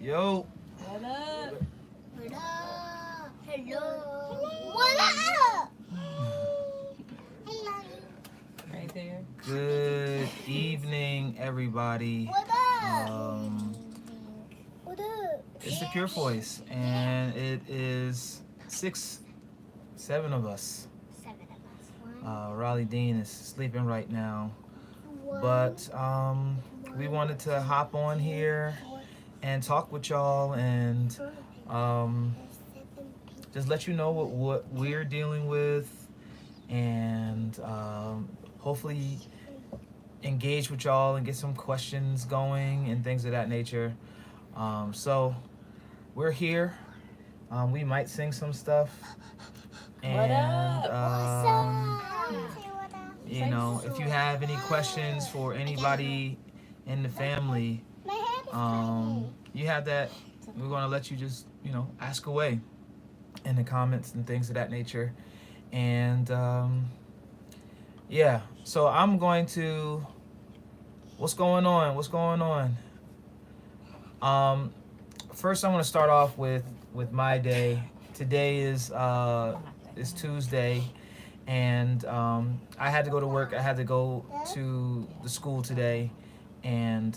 Yo. What up? What up? Hello. What up? Hello. Right there. Good evening, everybody. What up? What up? It's the Purefoys, and it is seven of us. 7 of us. Raleigh Dean is sleeping right now, One. but we wanted to hop on here and talk with y'all and just let you know what we're dealing with, and hopefully engage with y'all and get some questions going and things of that nature. So we're here. We might sing some stuff. And you know, if you have any questions for anybody in the family, you have that. We're gonna let you just, ask away in the comments and things of that nature. And yeah, so I'm going to. What's going on? What's going on? First, I want to start off with my day. Today is Tuesday, and I had to go to work. I had to go to the school today, and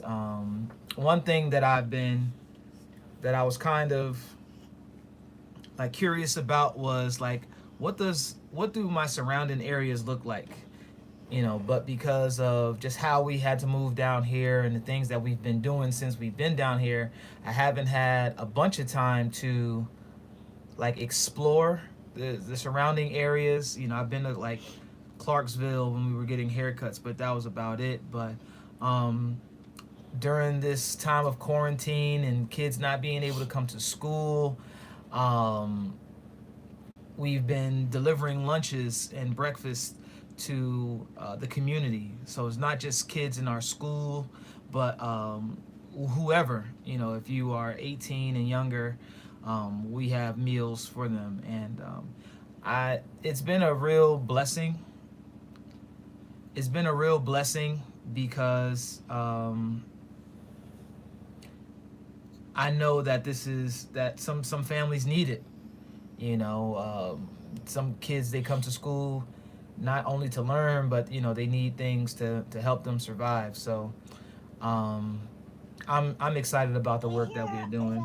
one thing that I was kind of like curious about was like, what do my surrounding areas look like? But because of just how we had to move down here and the things that we've been doing since we've been down here, I haven't had a bunch of time to like explore the surrounding areas. I've been to like Clarksville when we were getting haircuts, but that was about it. But during this time of quarantine and kids not being able to come to school, we've been delivering lunches and breakfast to the community. So it's not just kids in our school, but whoever, if you are 18 and younger, we have meals for them. And it's been a real blessing. It's been a real blessing because I know that that some families need it. Some kids, they come to school not only to learn, but they need things to help them survive. So I'm excited about the work that we're doing.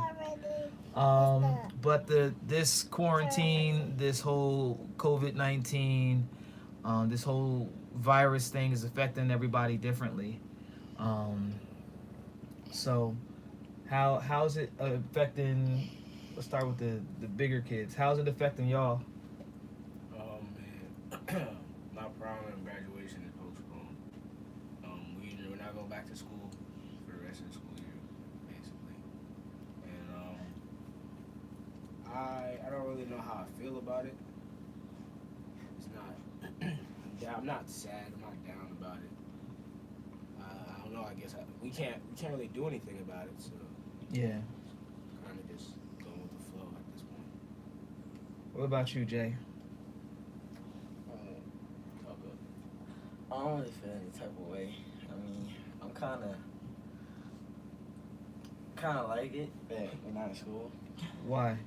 But this quarantine, this whole COVID-19, this whole virus thing is affecting everybody differently. So how's it affecting? Let's start with the bigger kids. How's it affecting y'all? Oh man, my prom and graduation is postponed. We're not going back to school for the rest of the school year, basically. And I don't really know how I feel about it. It's not. I'm not sad. I'm not down about it. I don't know. I guess we can't really do anything about it. So Yeah. kind of just going with the flow at this point. What about you, Jay? I don't really feel any type of way. I mean, I'm kind of like it that we're not in school. Why?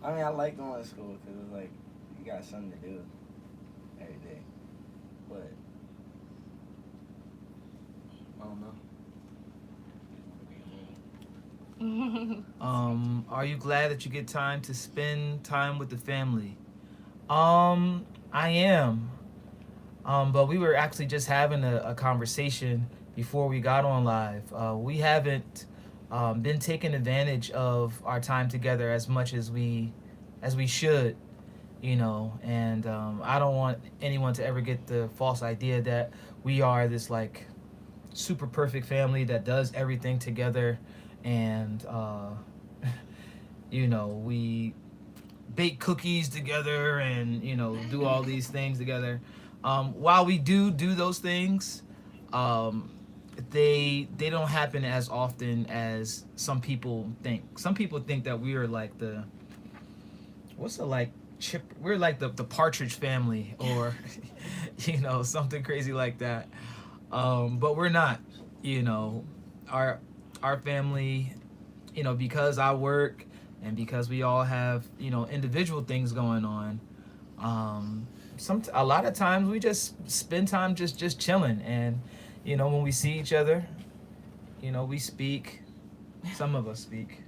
I mean, I like going to school because it's like you got something to do every day. But I don't know. Are you glad that you get time to spend time with the family? I am. But we were actually just having a conversation before we got on live. We haven't been taking advantage of our time together as much as we should, and I don't want anyone to ever get the false idea that we are this like super perfect family that does everything together, and we bake cookies together and do all these things together. While we do those things, they don't happen as often as some people think. Some people think that we are like we're like the Partridge Family, or something crazy like that. But we're not. Our family you know, because I work and because we all have, you know, individual things going on, a lot of times we just spend time just chilling. And, you know, when we see each other, you know, we speak. Some of us speak.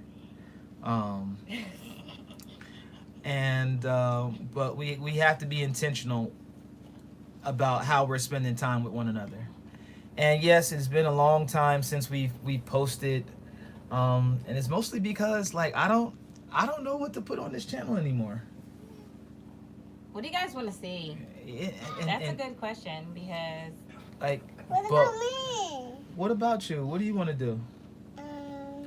But we have to be intentional about how we're spending time with one another. And yes, it's been a long time since we posted, and it's mostly because like I don't know what to put on this channel anymore. What do you guys want to see? That's a good question because like. What But about me? what about you? What do you want to do?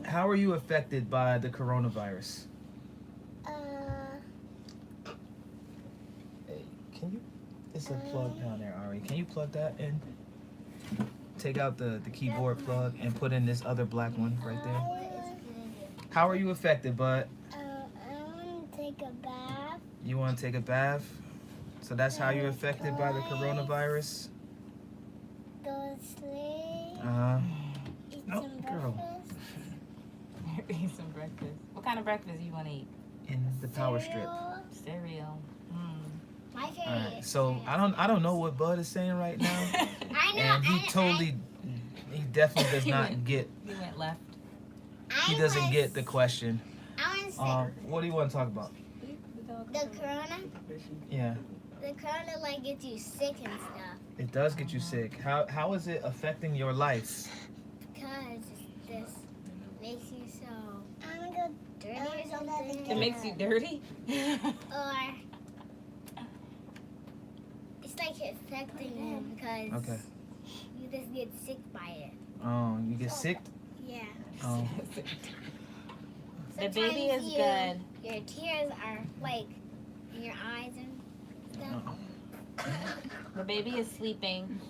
How are you affected by the coronavirus? Hey, can you? It's a plug down there, Ari. Can you plug that in? Take out the keyboard plug and put in this other black one right there. How are you affected, bud? I want to take a bath. You want to take a bath? So that's how you're affected by the coronavirus? Go to sleep. Eat No, some girl. breakfast. eat some breakfast. What kind of breakfast you want to eat? In the power strip. Cereal. Cereal. My favorite. All right. So I don't know what Bud is saying right now, I know. and he definitely does not get. He went left. He doesn't get the question. I want to say What do you want to talk about? the corona. Yeah, The corona like gets you sick and stuff it does get you sick. How is it affecting your life? because this makes you so. I'm gonna go dirty or something. It makes you dirty? Or it's like affecting you because Okay. you just get sick by it. Oh, you get sick? Yeah. Oh, The baby is Sometimes good. Your tears are like in your eyes and stuff. The baby is sleeping.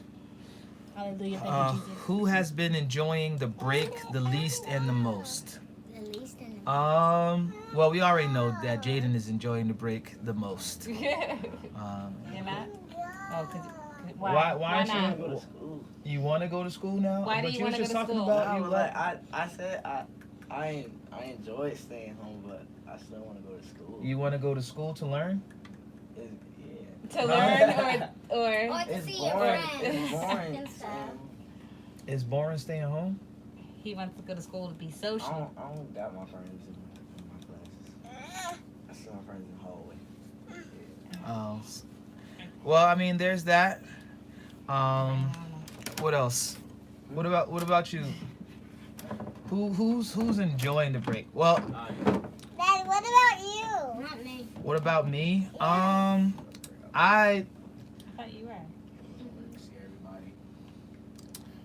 Hallelujah. Thank you, Jesus. who has been enjoying the break the least and the most? The least and Well, we already know that Jaden is enjoying the break the most. You're not? Oh, Why not? should- Go to school. You want to go to school now? Why do But you was wanna just go to talking school? about No, you like I said I enjoy staying home, but I still want to go to school. You want to go to school to learn? To learn or or to It's see your boring. friends It's boring. and stuff. Is boring staying home? he wants to go to school to be I social. don't got my friends in my classes. I see my friends in the hallway. Oh, well, I mean, there's that. What else? What about you? Who's enjoying the break? Well, Dad, what about you? Not me. what about me? I I thought you were. See everybody.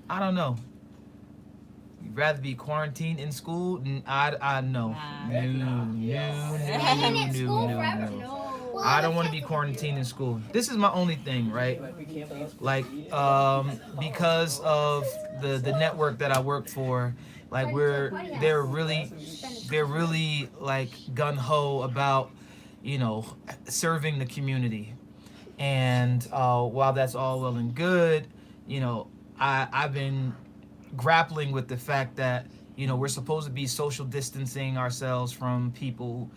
don't know. You'd rather be quarantined in school? I no. Nah. No, no, no. I don't want to be quarantined in school. This is my only thing, right? Like, because of the network that I work for, like they're really like gun ho about, you know, serving the community. And while that's all well and good, you know, I've been grappling with the fact that, you know, we're supposed to be social distancing ourselves from people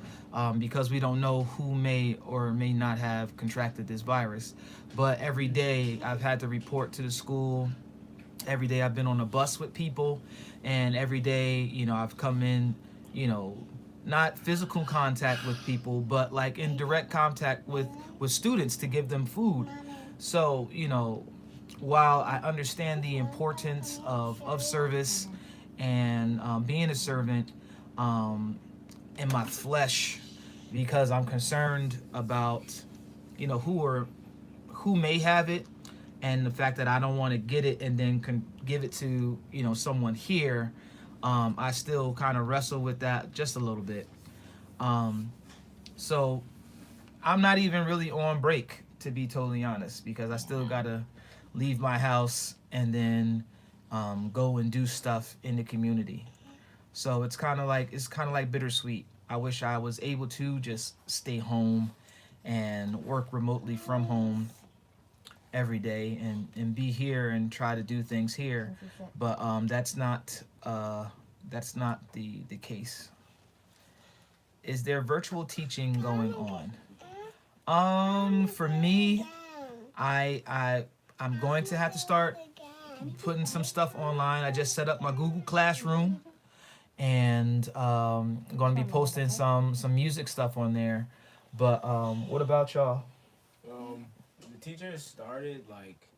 because we don't know who may or may not have contracted this virus. But every day I've had to report to the school. Every day I've been on a bus with people, and every day, you know, I've come in, you know, not physical contact with people, but like in direct contact with students to give them food. So, you know, while I understand the importance of service and being a servant in my flesh, because I'm concerned about, you know, who may have it, and the fact that I don't want to get it and then give it to, you know, someone here. I still kind of wrestle with that just a little bit. So I'm not even really on break, to be totally honest, because I still gotta leave my house and then go and do stuff in the community. So it's kind of like bittersweet. I wish I was able to just stay home and work remotely from home every day and be here and try to do things here. But that's not that's not the case. Is there virtual teaching going on? For me, I'm going to have to start putting some stuff online. I just set up my Google Classroom, and going to be posting some music stuff on there. But what about y'all? The teachers started like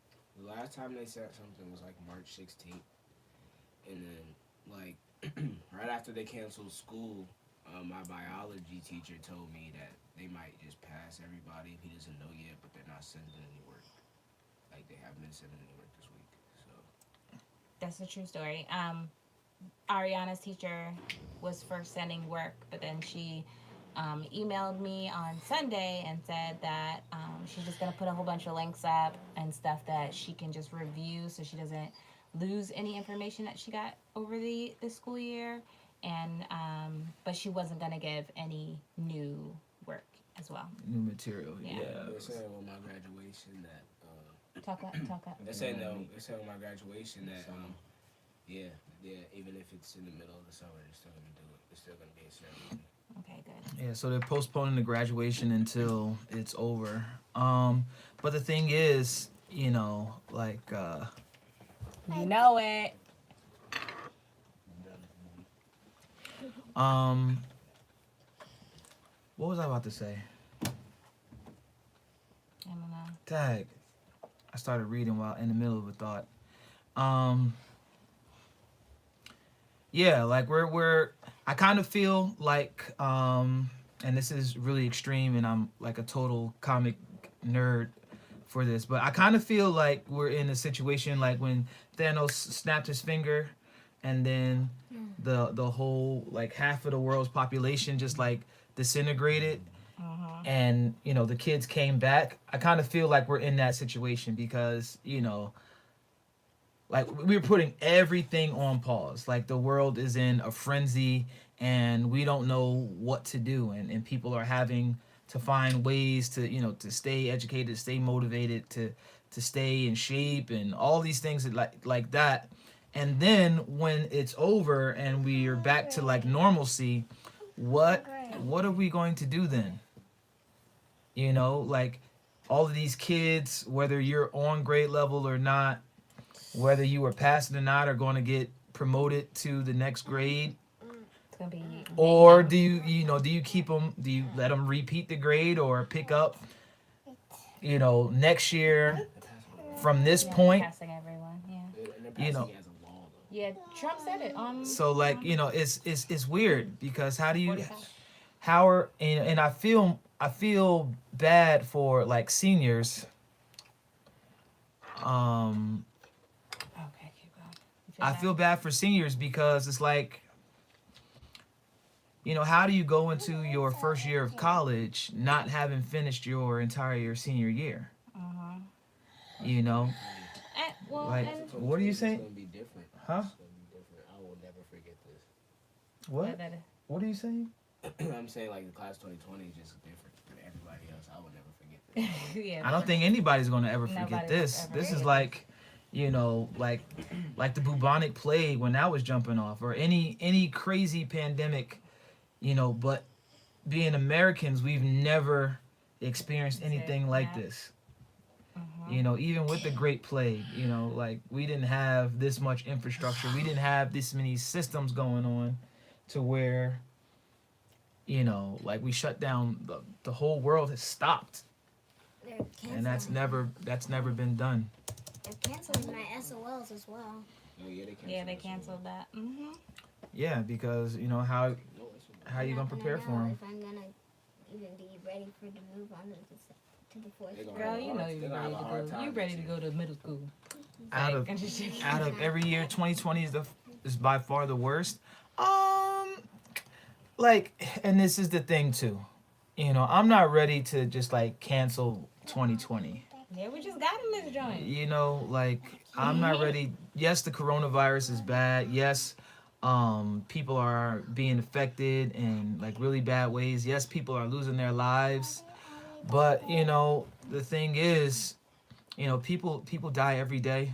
the last time they said something was like March 16th, and then like right after they canceled school, my biology teacher told me that they might just pass everybody. He doesn't know yet, but they're not sending any work. Like they haven't been sending any work this week. So That's a true story. Ariana's teacher was first sending work, but then she emailed me on Sunday and said that she's just going to put a whole bunch of links up and stuff that she can just review so she doesn't lose any information that she got over the school year. And but she wasn't going to give any new work as well. New material. Yeah. they're saying with my graduation that Talk up. they're saying with my graduation that yeah, even if it's in the middle of the summer, they're still gonna do it. It's still gonna be a ceremony. Okay, good. Yeah, so they're postponing the graduation until it's over. But the thing is, you know, like You know it. what was I about to say? I don't know. Tag. I started reading while in the middle of a thought. Yeah, like we're I kind of feel like and this is really extreme and I'm like a total comic nerd for this, but I kind of feel like we're in a situation like when Thanos snapped his finger and then the whole like half of the world's population just like disintegrated. And you know the kids came back. I kind of feel like we're in that situation because you know like we're putting everything on pause. Like the world is in a frenzy and we don't know what to do, and people are having to find ways to you know to stay educated, stay motivated, to stay in shape and all these things that like that. And then when it's over and we are back to like normalcy, what are we going to do then? You know, like all of these kids, whether you're on grade level or not, whether you were passing or not, are going to get promoted to the next grade. It's gonna be. Or do you keep them? Do you let them repeat the grade or pick up? You know, next year from this point. Passing everyone. Yeah. And they're passing You know. it as a law though. Yeah. Trump said it on. So like you know, it's weird because how are and I feel bad for like seniors. Okay, keep going. I feel bad for seniors because it's like, you know, how do you go into your first year of college not having finished your entire senior year? You know, Well, like, and what are you It's saying? gonna be different. Huh? It's gonna be different. I will never forget this. What? What are you saying? I'm saying like the class 2020 is just different than everybody else. I will never forget this. yeah. I don't think anybody's gonna ever forget Nobody this. will ever This is forget like, you know, like the bubonic plague when that was jumping off, or any crazy pandemic, you know. But being Americans, we've never experienced anything like this. You know, even with the Great Plague, you know, like we didn't have this much infrastructure. We didn't have this many systems going on to where, you know, like we shut down the whole world has stopped. And that's never been done. They're canceling my SOLs as well. Oh, yeah, They canceled that. Yeah, because you know how you gonna prepare for them. If I'm gonna even be ready for the move on to the fourth They gonna grade. Girl, you know you're ready to go. You ready to go to middle school? Out of every year, 2020 is by far the worst. Like, and this is the thing too, you know, I'm not ready to just like cancel 2020. Yeah, we just got in this joint. You know, like I'm not ready. Yes, the coronavirus is bad. Yes, people are being affected in like really bad ways. Yes, people are losing their lives. But you know, the thing is, you know, people die every day.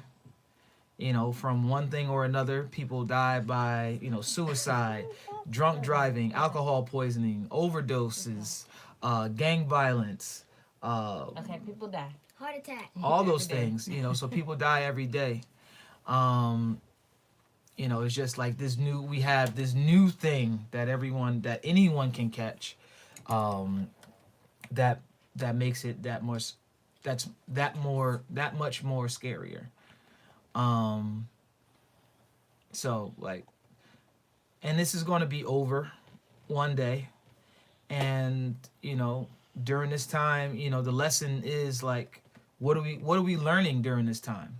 You know, from one thing or another, people die by, you know, suicide, drunk driving, alcohol poisoning, overdoses, gang violence, Okay, people die. Heart attack. all those Every day. things. You know, so people die every day. Um, you know, it's just like we have this new thing that anyone can catch, um, that makes it that much more scarier. Um, so like, and this is going to be over one day, and you know, during this time, you know, the lesson is like, what are we learning during this time?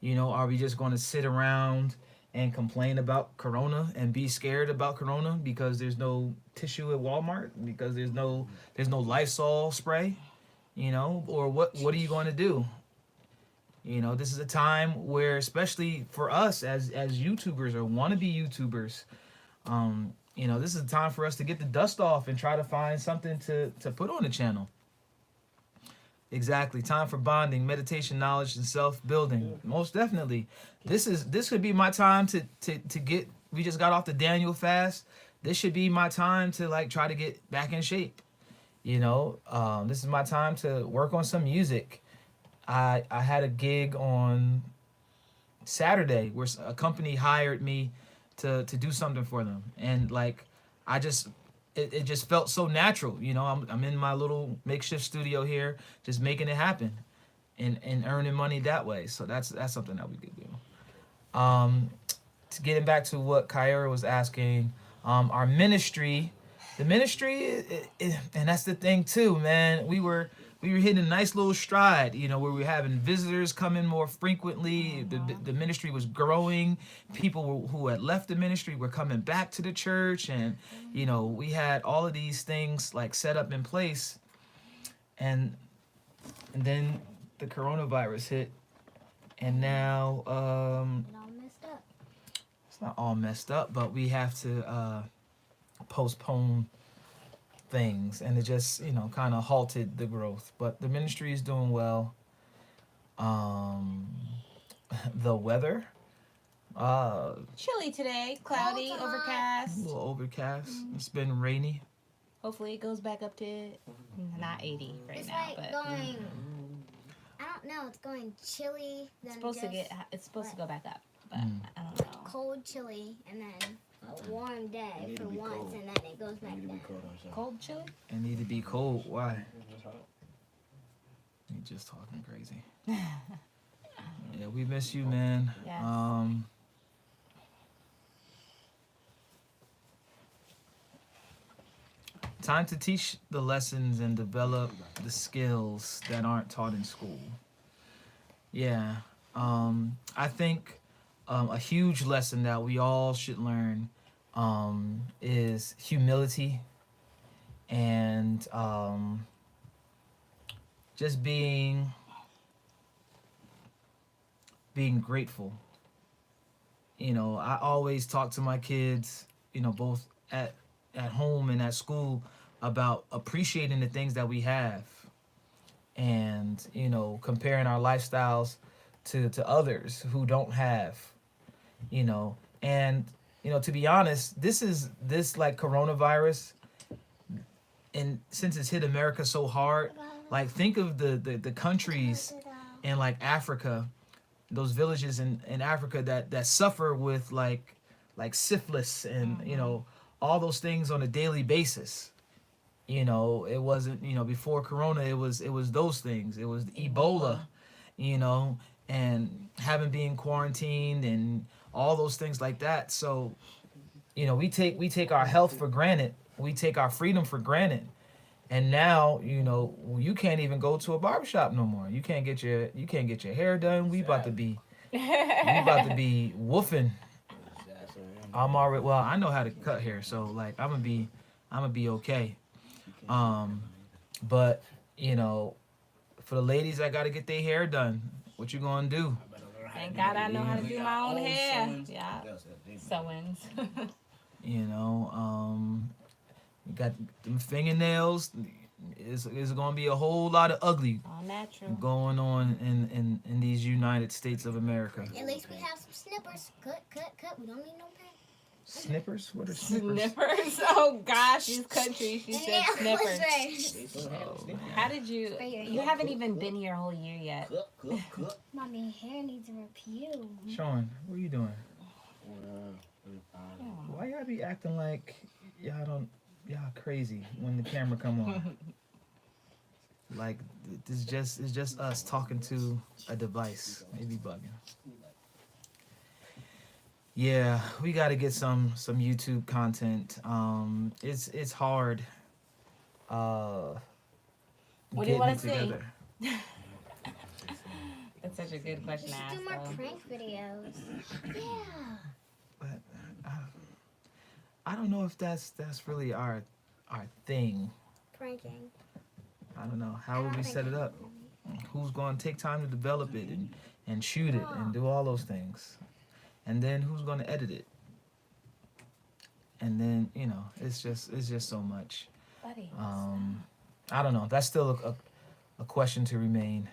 You know, are we just going to sit around and complain about Corona and be scared about Corona because there's no tissue at Walmart, because there's no Lysol spray, you know, or what are you going to do? You know, this is a time where, especially for us as YouTubers or wannabe YouTubers, you know, this is a time for us to get the dust off and try to find something to put on the channel. Exactly. Time for bonding, meditation, knowledge, and self-building. Most definitely. This could be my time to get, we just got off the Daniel fast. This should be my time to like try to get back in shape. You know, this is my time to work on some music. I had a gig on Saturday where a company hired me to do something for them. And like, I just, it just felt so natural. You know, I'm in my little makeshift studio here, just making it happen and earning money that way. So that's something that we could do. To getting back to what Kyra was asking, our ministry, the ministry, and that's the thing too, man. We were hitting a nice little stride, you know, where we were having visitors come in more frequently. The ministry was growing. People who had left the ministry were coming back to the church, and you know, we had all of these things like set up in place, and then the coronavirus hit, and now It all messed up. it's not all messed up, but we have to postpone things, and it just, you know, kind of halted the growth. But the ministry is doing well. The weather, Chilly today, cloudy, All the time. a overcast. little overcast. It's been rainy. Hopefully it goes back up to not 80 right It's now, like but going. I don't know. It's going chilly. Then it's supposed to go back up, but I don't know. cold, chilly, and then a warm day need for to be once, cold. and then it goes back Need to be down. cold outside. Cold, chilly. It need to be cold. Why? It's hot. You just talking crazy. Yeah, we miss you, man. Yes. Time to teach the lessons and develop the skills that aren't taught in school. Yeah. I think a huge lesson that we all should learn is humility and just being grateful. You know, I always talk to my kids, you know, both at home and at school, about appreciating the things that we have, and you know, comparing our lifestyles to others who don't have, you know. And you know, to be honest, this like coronavirus, and since it's hit America so hard, like think of the countries in like Africa, those villages in Africa that suffer with like syphilis and you know, all those things on a daily basis. You know, it wasn't, you know, before Corona, it was those things. It was Ebola, you know, and having been quarantined and all those things like that. So, you know, we take our health for granted. We take our freedom for granted. And now, you know, you can't even go to a barbershop no more. You can't get your hair done. We about to be woofing. I'm already, well, I know how to cut hair, so like I'm gonna be okay. But you know, for the ladies that gotta get their hair done, what you gonna do? Thank God I know how to do my own hair. Yeah, sewings. You know, you got them fingernails. It's gonna be a whole lot of ugly All natural. going on in these United States of America. At least we have some snippers. Cut. We don't need no pen. Snippers? What are snippers? Snippers. Oh gosh, these countries. She And said nail snippers. clippers. They still have snippers. How did you? Spray your You hair. haven't even been here a whole year yet. Cook. Mommy, hair needs a review. Sean, what are you doing? Oh. Why y'all be acting like y'all crazy when the camera come on? Like it's just us talking to a device. Maybe bugging. Yeah, we got to get some YouTube content. It's hard. What do you getting wanna it see? together. That's such a good question We to should ask. do more though. prank videos. Yeah. But I don't know if that's really our thing. Pranking. I don't know. How would we set it up? Who's going to take time to develop it and shoot it and do all those things? And then who's going to edit it? And then, it's just so much. Buddy. I don't know. That's still a question to remain.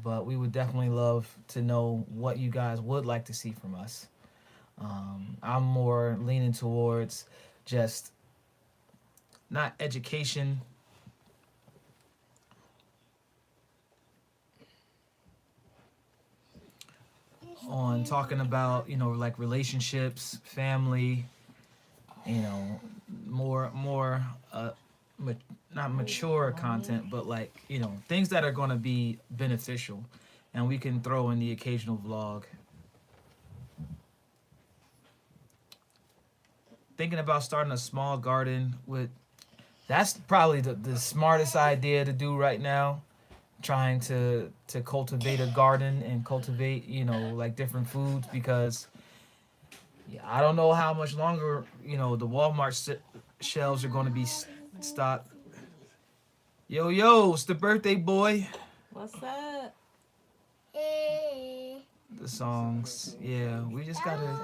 But we would definitely love to know what you guys would like to see from us. I'm more leaning towards just not education. On talking about, like relationships, family, more not mature content, but like, things that are going to be beneficial, and we can throw in the occasional vlog. Thinking about starting a small garden that's probably the smartest idea to do right now. Trying to cultivate a garden and cultivate, like different foods, because I don't know how much longer, the Walmart shelves are going to be stocked. Yo, it's the birthday boy. What's up? Hey. The songs, yeah, we just gotta.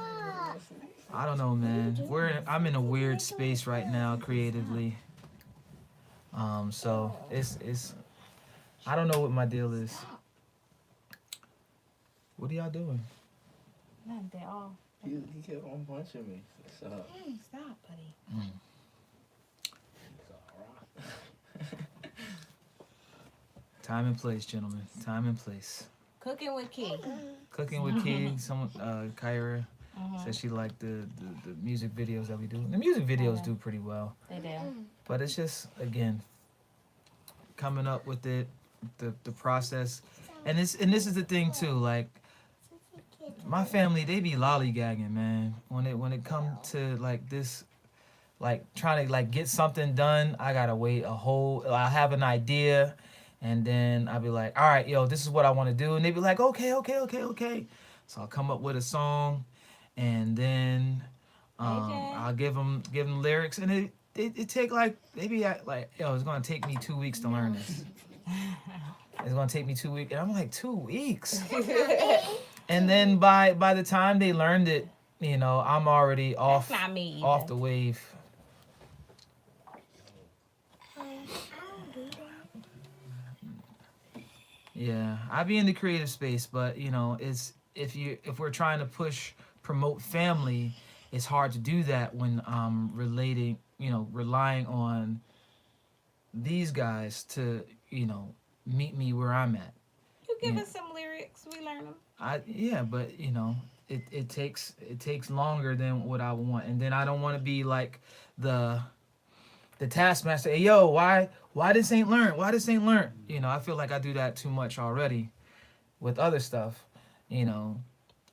I don't know, man. I'm in a weird space right now creatively. So it's. I don't know what my deal is. What are y'all doing? Nothing at all. He kept on punching me. So, Hey, stop, buddy. Time and place, gentlemen. Time and place. Cooking with Key. Cooking with Key. Someone, Kyra, said she liked the music videos that we do. The music videos do pretty well. They do. But it's just, again, coming up with it, the process. And this is the thing too, like my family, they be lollygagging, man. When it comes to like this, like trying to like get something done, I gotta wait I have an idea, and then I'll be like, all right, yo, this is what I want to do, and they be like, okay. So I'll come up with a song, and then I'll give them lyrics, and it take like maybe it's gonna take me 2 weeks to learn this. It's gonna take me 2 weeks, and I'm like, 2 weeks. And then by the time they learned it, I'm already off That's not me either. off the wave. Yeah, I be in the creative space, but it's if we're trying to promote family, it's hard to do that when relying on these guys to meet me where I'm at. You give us some lyrics, we learn them. But it takes longer than what I want, and then I don't want to be like the taskmaster. Hey, yo, why this ain't learned? Why this ain't learned? I feel like I do that too much already with other stuff, and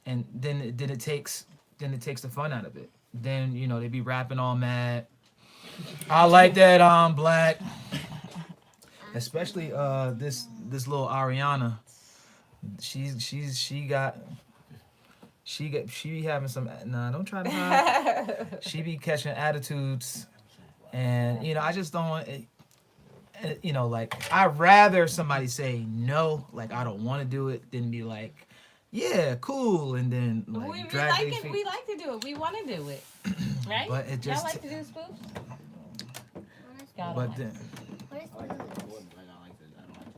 then it takes the fun out of it. Then they be rapping all mad. I like that I'm black, especially this little Ariana. She be having some. Nah, don't try to hide. She be catching attitudes, and I just don't want it. Like I'd rather somebody say no, like I don't want to do it, than be like, yeah, cool, and then like we drag like their it. feet. We like to do it. We want to do it, right? But it just. Y'all like to do spoofs? Y'all don't But like then, What is I like to record, but I don't like to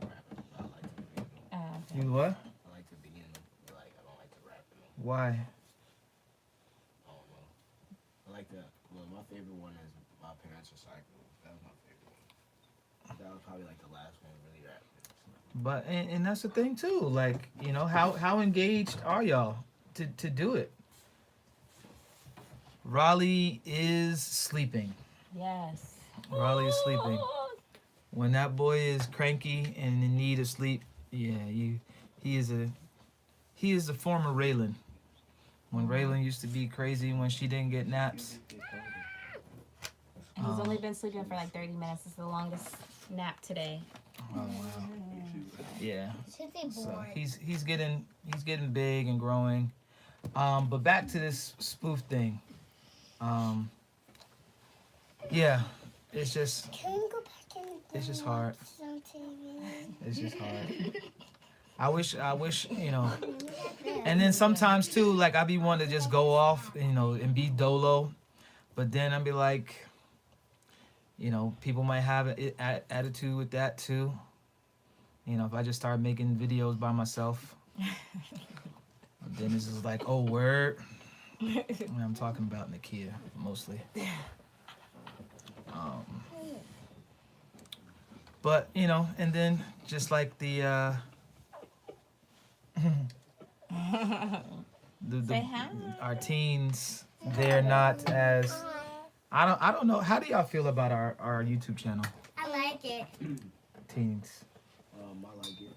rap. I like to begin them. Okay. You what? I like to begin them, but like I don't like to rap in them. Why? I don't know. I like to. Well, my favorite one is My Parents Recycle. That was my favorite one. That was probably like the last one really rapping. But and that's the thing too. Like, you know, how engaged are y'all to do it? Raleigh is sleeping. Yes. Raleigh is sleeping. When that boy is cranky and in need of sleep, yeah, he is a former Raylan. When Raylan used to be crazy when she didn't get naps. And he's only been sleeping for like 30 minutes. It's the longest nap today. Oh wow. Yeah. Should be So bored. he's getting big and growing. But back to this spoof thing. Yeah, it's just Can we go back and it's just hard. some TV? It's just hard. I wish, you know. And then sometimes too, like I be wanting to just go off, you know, and be dolo, but then I'd be like, you know, people might have an attitude with that too. You know, if I just start making videos by myself, then it's just like, oh, word. I'm talking about Nakia mostly. But you know, and then just like the Say hi. our teens, they're not as I don't know. How do y'all feel about our YouTube channel, I like it. teens? I like it.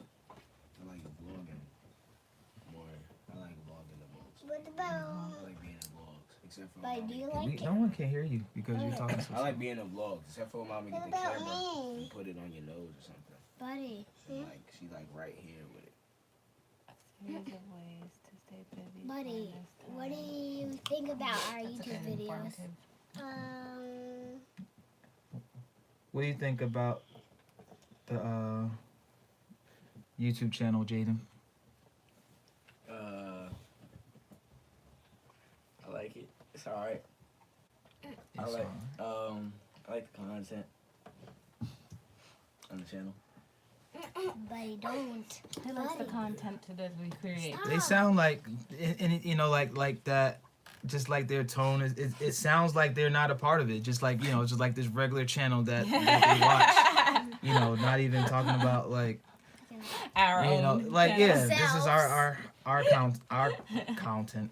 I like vlogging more. I like vlogging the most. What about? I like being in vlogs, except for But do you mommy. like No one can hear you because you're talking so I like being in vlogs, except for when mommy get What the about camera me? and put it on your nose or something. Buddy? She's like right here with it. Buddy, what do you think about our YouTube videos? What do you think about the YouTube channel, Jaden? I like it. It's alright. I It's, like I like the content on the channel. Buddy, don't. Who likes the content that we create? They sound like, and you know, like that, just like their tone. It sounds like they're not a part of it. Just like, you know, just like this regular channel that they watch. You know, not even talking about like, Our you know, own like yeah, channel. this is our content.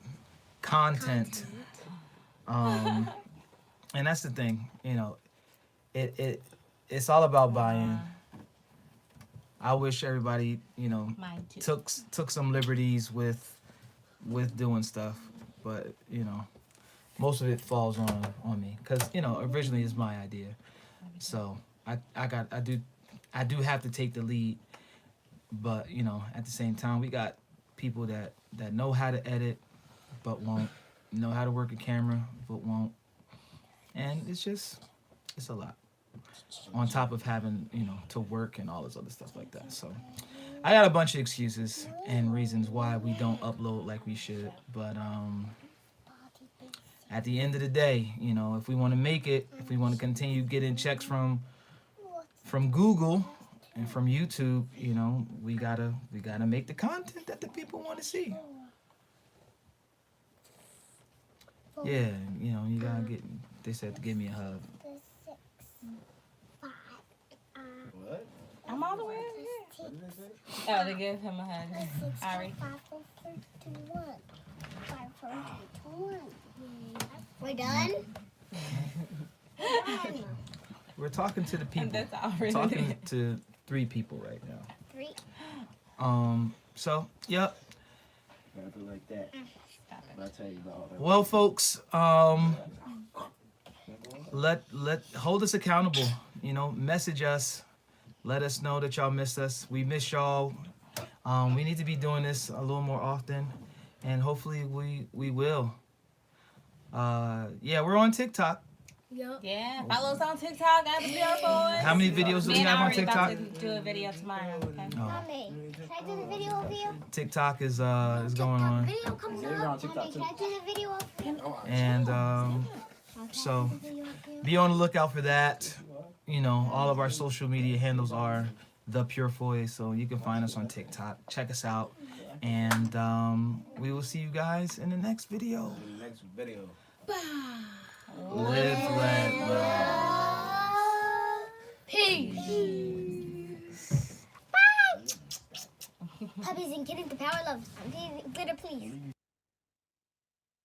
And that's the thing, you know, it's all about buy-in. I wish everybody, you know, Mine too. took some liberties with doing stuff, but you know, most of it falls on me because you know originally it's my idea, so I do have to take the lead, but you know at the same time we got people that know how to edit but won't, know how to work a camera but won't, and it's a lot. On top of having, you know, to work and all this other stuff like that. So I got a bunch of excuses and reasons why we don't upload like we should. But at the end of the day, you know, if we want to make it, if we want to continue getting checks from Google and from YouTube, you know, we gotta make the content that the people want to see. Yeah, you know, you gotta get. They said to give me a hug. What? I'm all the way over here. What did they say? Oh, they give him a hug. Ari. 5, 4, 3, 2, 1. 5, 4, 3, 2, 1. We're done? We're talking to the people. And that's already Talking to 3 people right now. 3. So, yep. Gotta do like that. Stop it. But I'll tell you about all that. Well, folks, let hold us accountable. You know, message us. Let us know that y'all miss us. We miss y'all. We need to be doing this a little more often, and hopefully we will. Yeah, we're on TikTok. Yup. Yeah, follow us on TikTok at the Purefoy. How many videos do we Me and have on Ari about TikTok? to do a video tomorrow. Okay. Oh, Mommy, can I do the video of you? TikTok is going on, Video comes They're on up. TikTok, Mommy, can I do the video of you? and Can I so do the video of you? be on the lookout for that. you know, all of our social media handles are the Purefoy, so you can find us on TikTok. Check us out, and we will see you guys in the next video. In the next video. Live, let, love. Peace. Puppies and kittens, the power of love. Glitter, please.